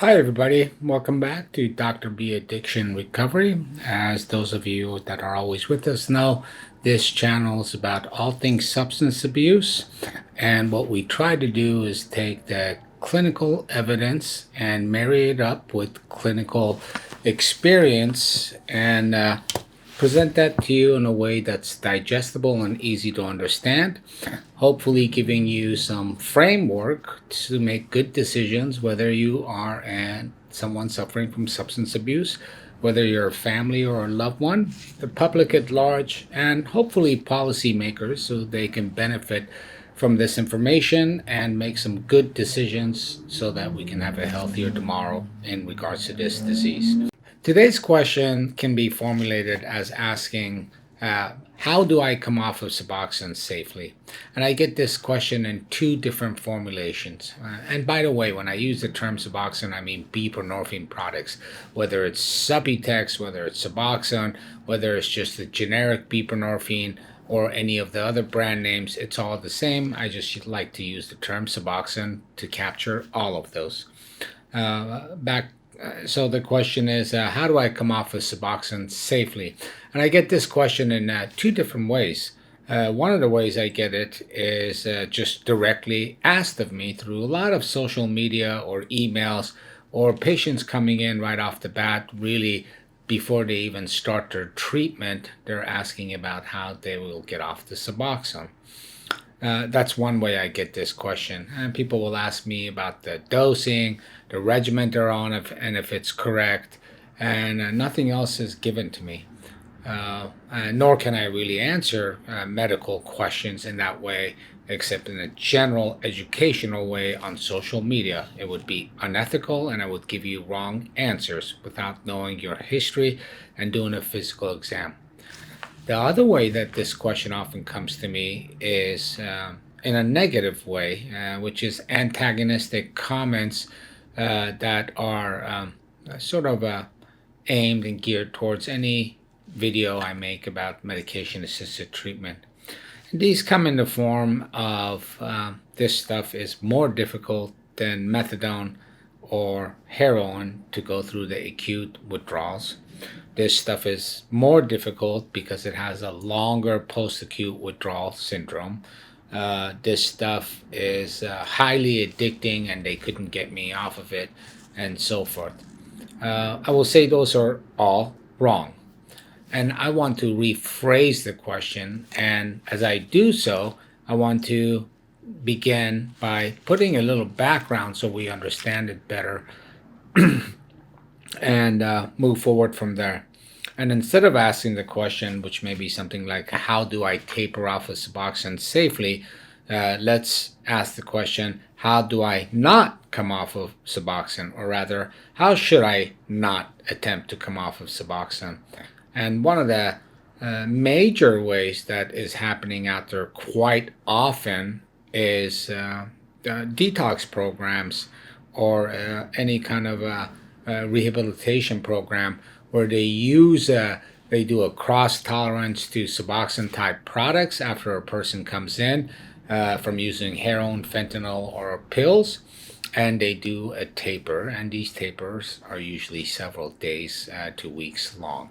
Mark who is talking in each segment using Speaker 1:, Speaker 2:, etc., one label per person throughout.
Speaker 1: Hi, everybody. Welcome back to Dr. B Addiction Recovery. As those of you that are always with us know, this channel is about all things substance abuse. And what we try to do is take the clinical evidence and marry it up with clinical experience and present that to you in a way that's digestible and easy to understand, hopefully giving you some framework to make good decisions, whether you are someone suffering from substance abuse, whether you're a family or a loved one, the public at large, and hopefully policymakers so they can benefit from this information and make some good decisions so that we can have a healthier tomorrow in regards to this disease. Today's question can be formulated as asking, how do I come off of Suboxone safely? And I get this question in two different formulations. And by the way, when I use the term Suboxone, I mean buprenorphine products, whether it's Subutex, whether it's Suboxone, whether it's just the generic buprenorphine, or any of the other brand names, it's all the same. I just like to use the term Suboxone to capture all of those. So the question is, how do I come off of Suboxone safely? And I get this question in two different ways. One of the ways I get it is just directly asked of me through a lot of social media or emails or patients coming in right off the bat, really before they even start their treatment, they're asking about how they will get off the Suboxone. That's one way I get this question. And people will ask me about the dosing, the regimen they're on, and if it's correct. And nothing else is given to me. Nor can I really answer medical questions in that way, except in a general educational way on social media. It would be unethical and I would give you wrong answers without knowing your history and doing a physical exam. The other way that this question often comes to me is in a negative way, which is antagonistic comments that are sort of aimed and geared towards any video I make about medication-assisted treatment. And these come in the form of this stuff is more difficult than methadone or heroin to go through the acute withdrawals. This stuff is more difficult because it has a longer post-acute withdrawal syndrome. This stuff is highly addicting and they couldn't get me off of it, and so forth. I will say those are all wrong. And I want to rephrase the question, and as I do so, I want to begin by putting a little background so we understand it better and move forward from there. And instead of asking the question, which may be something like, how do I taper off of Suboxone safely? Let's ask the question, how do I not come off of Suboxone? Or rather, how should I not attempt to come off of Suboxone? And one of the major ways that is happening out there quite often is detox programs or any kind of rehabilitation program where they do a cross tolerance to Suboxone type products after a person comes in from using heroin, fentanyl, or pills, and they do a taper, and these tapers are usually several days to weeks long.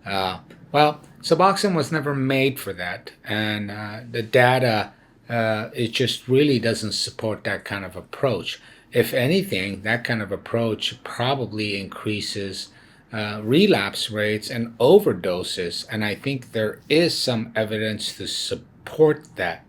Speaker 1: Well, Suboxone was never made for that, and the data it just really doesn't support that kind of approach. If anything, that kind of approach probably increases relapse rates and overdoses, and I think there is some evidence to support that.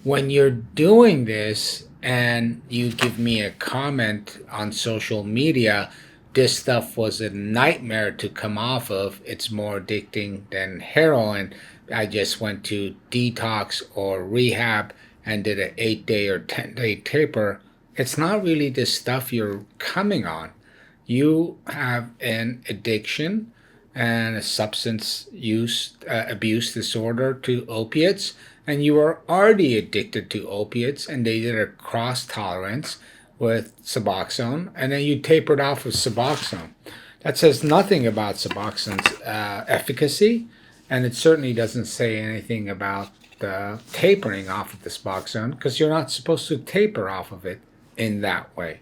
Speaker 1: When you're doing this and you give me a comment on social media, this stuff was a nightmare to come off of, it's more addicting than heroin, I just went to detox or rehab and did an 8-day or 10-day taper, it's not really the stuff you're coming on. You have an addiction and a substance use abuse disorder to opiates, and you are already addicted to opiates, and they did a cross tolerance with Suboxone, and then you tapered off of Suboxone. That says nothing about Suboxone's efficacy, and it certainly doesn't say anything about tapering off of the Suboxone, because you're not supposed to taper off of it in that way.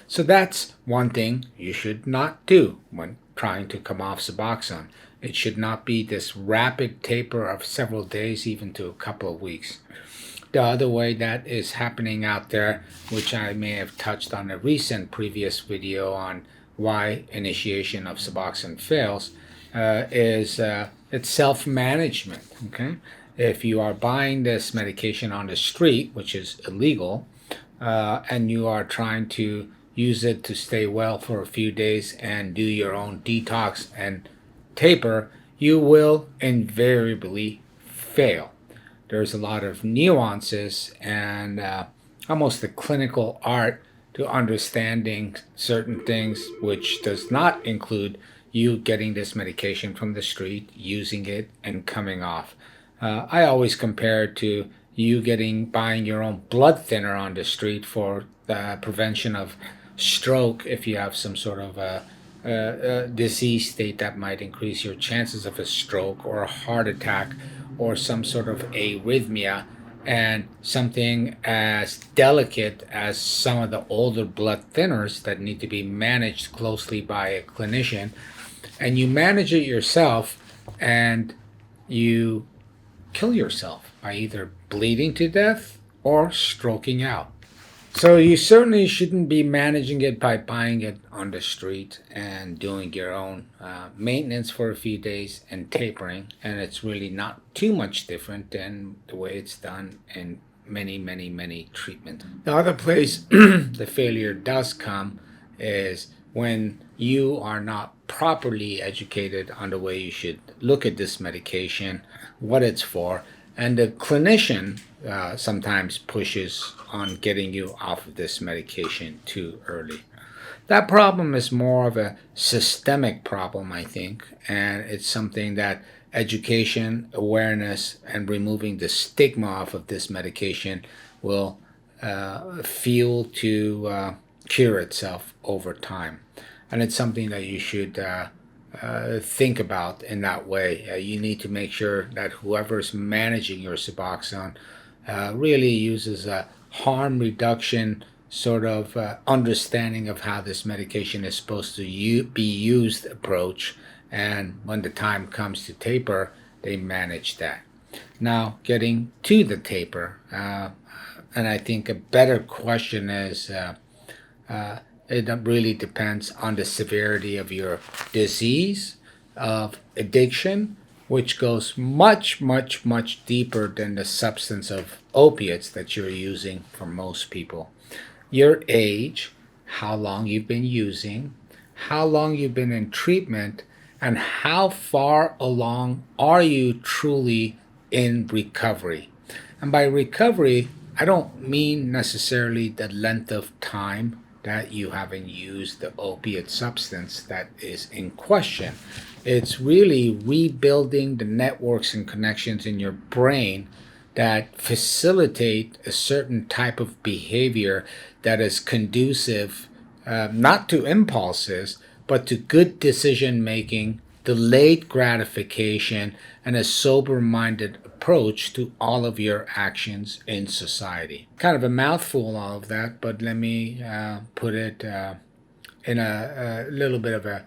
Speaker 1: So that's one thing you should not do when trying to come off Suboxone. It should not be this rapid taper of several days, even to a couple of weeks. The other way that is happening out there, which I may have touched on a recent previous video on why initiation of Suboxone fails, is it's self-management. Okay, if you are buying this medication on the street, which is illegal, and you are trying to use it to stay well for a few days and do your own detox and taper, you will invariably fail. There's a lot of nuances and almost a clinical art to understanding certain things, which does not include you getting this medication from the street, using it, and coming off. I always compare it to you buying your own blood thinner on the street for the prevention of stroke if you have some sort of a disease state that might increase your chances of a stroke or a heart attack or some sort of arrhythmia, and something as delicate as some of the older blood thinners that need to be managed closely by a clinician, and you manage it yourself and you kill yourself by either bleeding to death or stroking out. So you certainly shouldn't be managing it by buying it on the street and doing your own maintenance for a few days and tapering. And it's really not too much different than the way it's done in many treatments. The other place the failure does come is when you are not properly educated on the way you should look at this medication, what it's for, and the clinician sometimes pushes on getting you off of this medication too early. That problem is more of a systemic problem, I think, and it's something that education, awareness, and removing the stigma off of this medication will fuel to cure itself over time. And it's something that you should think about in that way. You need to make sure that whoever's managing your Suboxone really uses a harm reduction sort of understanding of how this medication is supposed to be used approach, and when the time comes to taper, they manage that. Now, getting to the taper, and I think a better question is it really depends on the severity of your disease, of addiction, which goes much deeper than the substance of opiates that you're using for most people. Your age, how long you've been using, how long you've been in treatment, and how far along are you truly in recovery. And by recovery, I don't mean necessarily the length of time that you haven't used the opiate substance that is in question. It's really rebuilding the networks and connections in your brain that facilitate a certain type of behavior that is conducive not to impulses, but to good decision making, delayed gratification, and a sober-minded approach to all of your actions in society. Kind of a mouthful, all of that, but let me put it in a little bit of a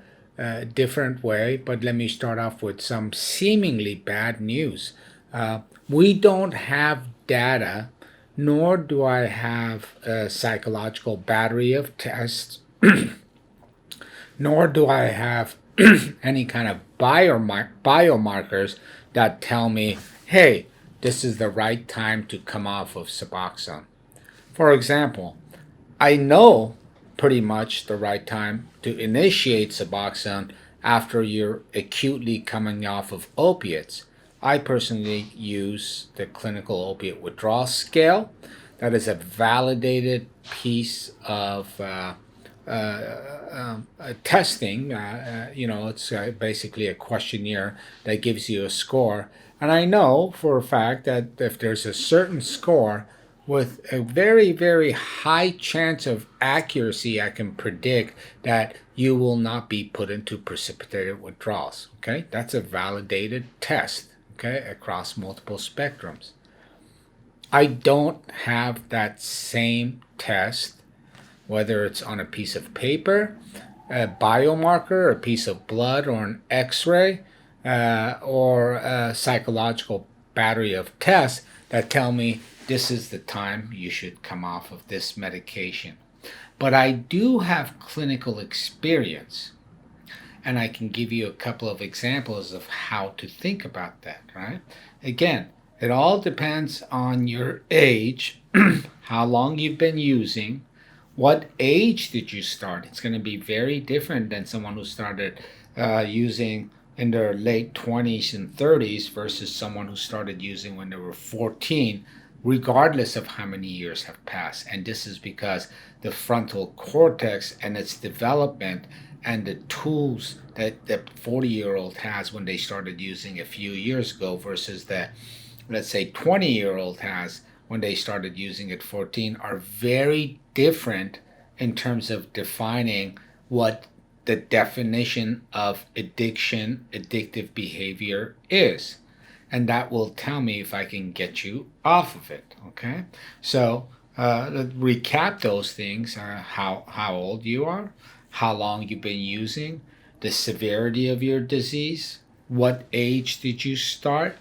Speaker 1: different way. But let me start off with some seemingly bad news. We don't have data, nor do I have a psychological battery of tests, nor do I have any kind of biomarkers that tell me, hey, this is the right time to come off of Suboxone. For example, I know pretty much the right time to initiate Suboxone after you're acutely coming off of opiates. I personally use the clinical opiate withdrawal scale. That is a validated piece of testing. It's basically a questionnaire that gives you a score. And I know for a fact that if there's a certain score with a very high chance of accuracy, I can predict that you will not be put into precipitated withdrawals. Okay, that's a validated test. Okay, across multiple spectrums. I don't have that same test whether it's on a piece of paper, a biomarker, a piece of blood, or an x-ray, or a psychological battery of tests that tell me this is the time you should come off of this medication. But I do have clinical experience, and I can give you a couple of examples of how to think about that, right? Again, it all depends on your age, how long you've been using, what age did you start. It's going to be very different than someone who started using in their late 20s and 30s versus someone who started using when they were 14, regardless of how many years have passed. And this is because the frontal cortex and its development and the tools that the 40-year-old has when they started using a few years ago versus the, let's say, 20-year-old has when they started using at 14 are very different in terms of defining what the definition of addiction, addictive behavior is. And that will tell me if I can get you off of it, okay? So let's recap those things, how old you are, how long you've been using, the severity of your disease, what age did you start,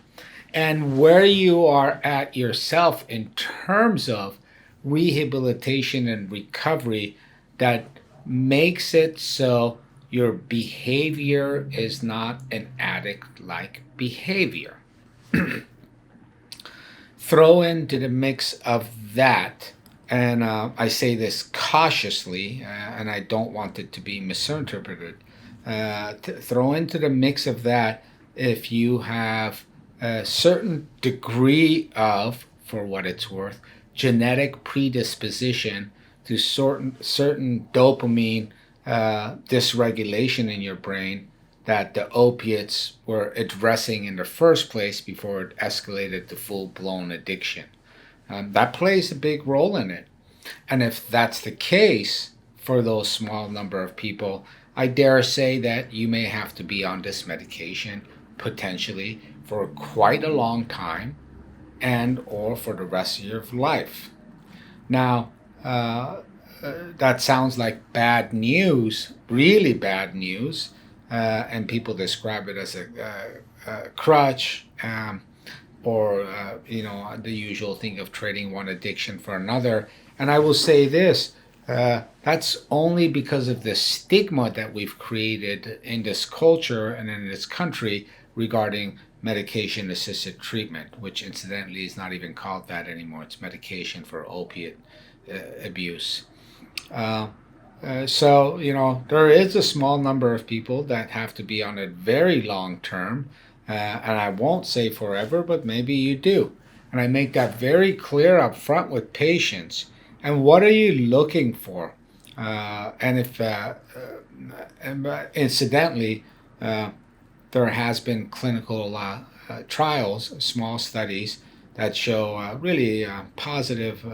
Speaker 1: and where you are at yourself in terms of rehabilitation and recovery that makes it so your behavior is not an addict-like behavior. Throw into the mix of that, and I say this cautiously, and I don't want it to be misinterpreted. Throw into the mix of that if you have a certain degree of, for what it's worth, genetic predisposition to certain dopamine dysregulation in your brain that the opiates were addressing in the first place before it escalated to full-blown addiction. That plays a big role in it. And if that's the case for those small number of people, I dare say that you may have to be on this medication potentially for quite a long time and or for the rest of your life. Now, that sounds like bad news, really bad news, and people describe it as a crutch, or the usual thing of trading one addiction for another. And I will say this, that's only because of the stigma that we've created in this culture and in this country regarding medication-assisted treatment, which incidentally is not even called that anymore. It's medication for opiate abuse. So, there is a small number of people that have to be on it very long term, and I won't say forever, but maybe you do. And I make that very clear up front with patients. And what are you looking for? And if, incidentally, there has been clinical trials, small studies that show really positive,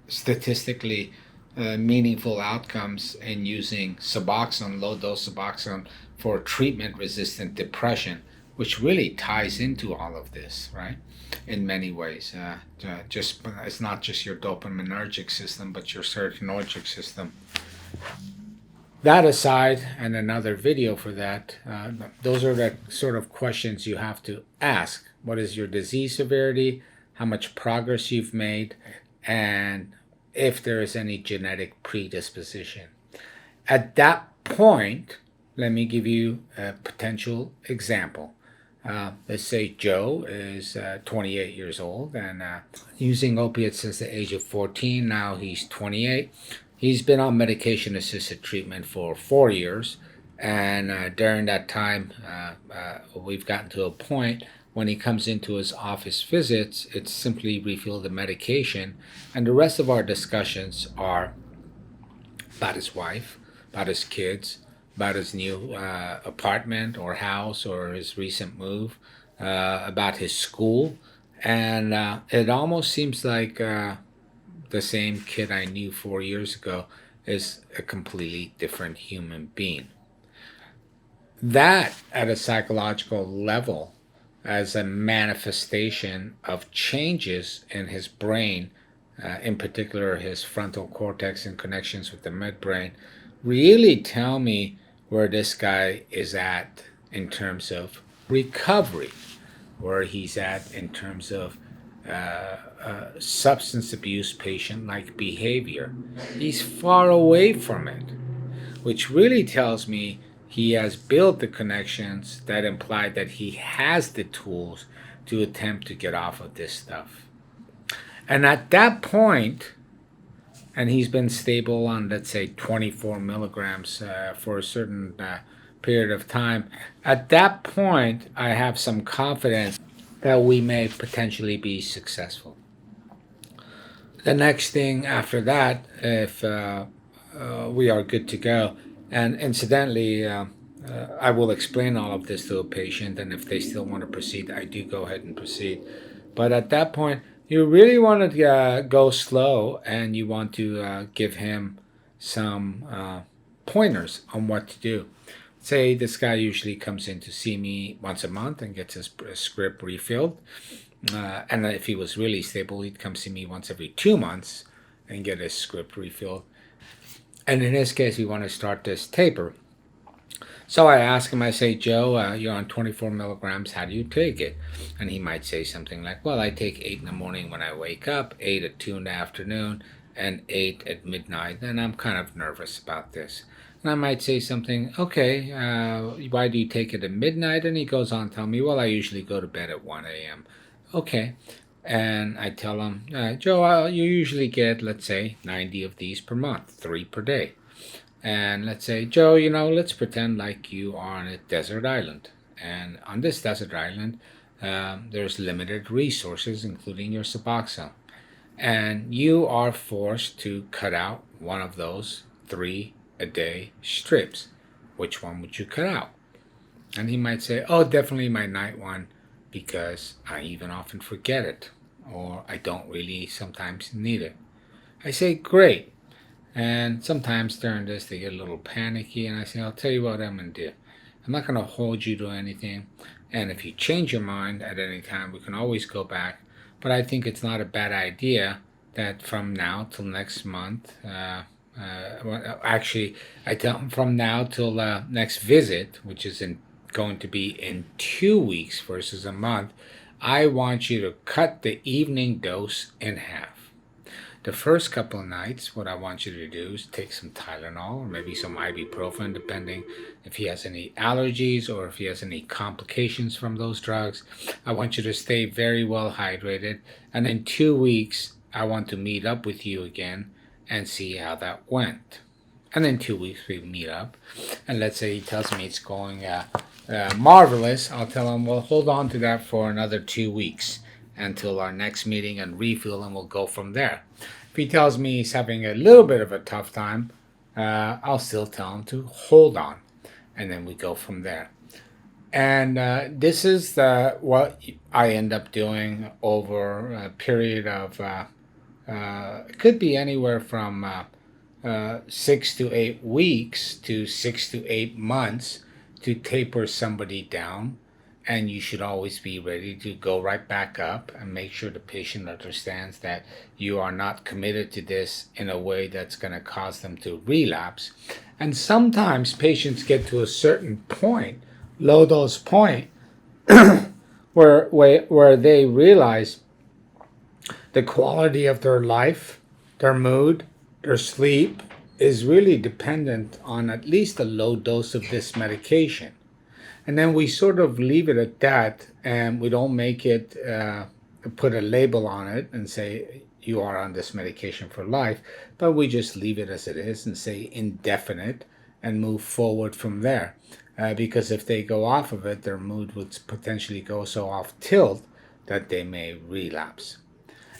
Speaker 1: statistically meaningful outcomes in using Suboxone, low-dose Suboxone, for treatment-resistant depression, which really ties into all of this, right? In many ways, it's not just your dopaminergic system, but your serotonergic system. That aside, and another video for that, those are the sort of questions you have to ask. What is your disease severity? How much progress you've made? And if there is any genetic predisposition. At that point, let me give you a potential example. Let's say Joe is 28 years old and using opiates since the age of 14. Now he's 28. He's been on medication-assisted treatment for 4 years, and during that time, we've gotten to a point when he comes into his office visits, it's simply refill the medication, and the rest of our discussions are about his wife, about his kids, about his new apartment or house or his recent move, about his school, and it almost seems like the same kid I knew 4 years ago is a completely different human being. That, at a psychological level, as a manifestation of changes in his brain in particular his frontal cortex and connections with the midbrain, really tell me where this guy is at in terms of recovery, where he's at in terms of substance abuse patient like behavior. He's far away from it, which really tells me he has built the connections that imply that he has the tools to attempt to get off of this stuff. And at that point, and he's been stable on, let's say, 24 milligrams for a certain period of time, at that point, I have some confidence that we may potentially be successful. The next thing after that, if we are good to go, and incidentally, I will explain all of this to a patient, and if they still want to proceed, I do go ahead and proceed. But at that point, you really want to go slow, and you want to give him some pointers on what to do. Say this guy usually comes in to see me once a month and gets his script refilled. And if he was really stable, he'd come see me once every 2 months and get his script refilled. And in this case, we want to start this taper. So I ask him, I say, Joe, you're on 24 milligrams. How do you take it? And he might say something like, well, I take 8 in the morning when I wake up, 8 at 2 in the afternoon, and 8 at midnight. And I'm kind of nervous about this. And I might say something, okay, why do you take it at midnight? And he goes on to tell me, well, I usually go to bed at 1 a.m. Okay. And I tell him, Joe, you usually get, let's say, 90 of these per month, 3 per day. And let's say, Joe, let's pretend like you are on a desert island. And on this desert island, there's limited resources, including your Suboxone. And you are forced to cut out one of those 3-a-day strips. Which one would you cut out? And he might say, oh, definitely my night one, because I even often forget it, or I don't really sometimes need it. I say, great. And sometimes during this, they get a little panicky, and I say, I'll tell you what I'm going to do. I'm not going to hold you to anything. And if you change your mind at any time, we can always go back. But I think it's not a bad idea that from now till next month, actually, I tell them from now till next visit, which is going to be in 2 weeks versus a month, I want you to cut the evening dose in half. The first couple of nights, what I want you to do is take some Tylenol or maybe some ibuprofen, depending if he has any allergies or if he has any complications from those drugs. I want you to stay very well hydrated. And in 2 weeks, I want to meet up with you again and see how that went. And in 2 weeks, we meet up. And let's say he tells me it's going marvelous. I'll tell him, well, hold on to that for another 2 weeks until our next meeting and refill, and we'll go from there. If he tells me he's having a little bit of a tough time, I'll still tell him to hold on, and then we go from there. And this is what I end up doing over a period of, it could be anywhere from 6 to 8 weeks to 6 to 8 months to taper somebody down. And you should always be ready to go right back up and make sure the patient understands that you are not committed to this in a way that's going to cause them to relapse. And sometimes patients get to a certain point, low dose point, where they realize the quality of their life, their mood, their sleep is really dependent on at least a low dose of this medication. And then we sort of leave it at that, and we don't make it, put a label on it and say, you are on this medication for life, but we just leave it as it is and say indefinite and move forward from there. Because if they go off of it, their mood would potentially go so off tilt that they may relapse.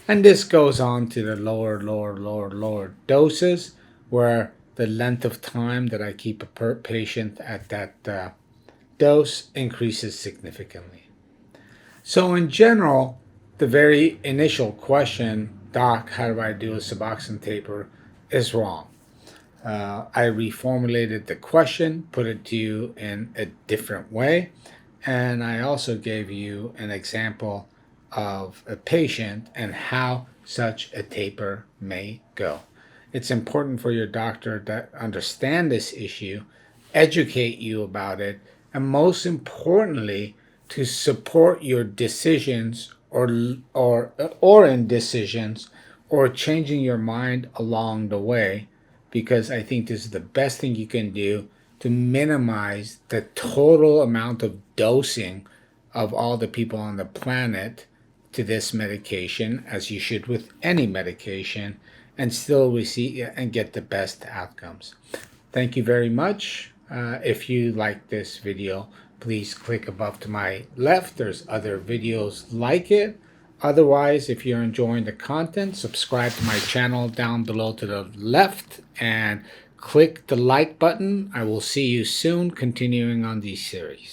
Speaker 1: And this goes on to the lower doses, where the length of time that I keep a patient at that dose increases significantly. So in general, the very initial question, Doc, how do I do a Suboxone taper, is wrong. I reformulated the question, put it to you in a different way, and I also gave you an example of a patient and how such a taper may go. It's important for your doctor to understand this issue, educate you about it, and most importantly, to support your decisions or indecisions or changing your mind along the way, because I think this is the best thing you can do to minimize the total amount of dosing of all the people on the planet to this medication, as you should with any medication, and still receive and get the best outcomes. Thank you very much. If you like this video, please click above to my left. There's other videos like it. Otherwise, if you're enjoying the content, subscribe to my channel down below to the left and click the like button. I will see you soon, continuing on these series.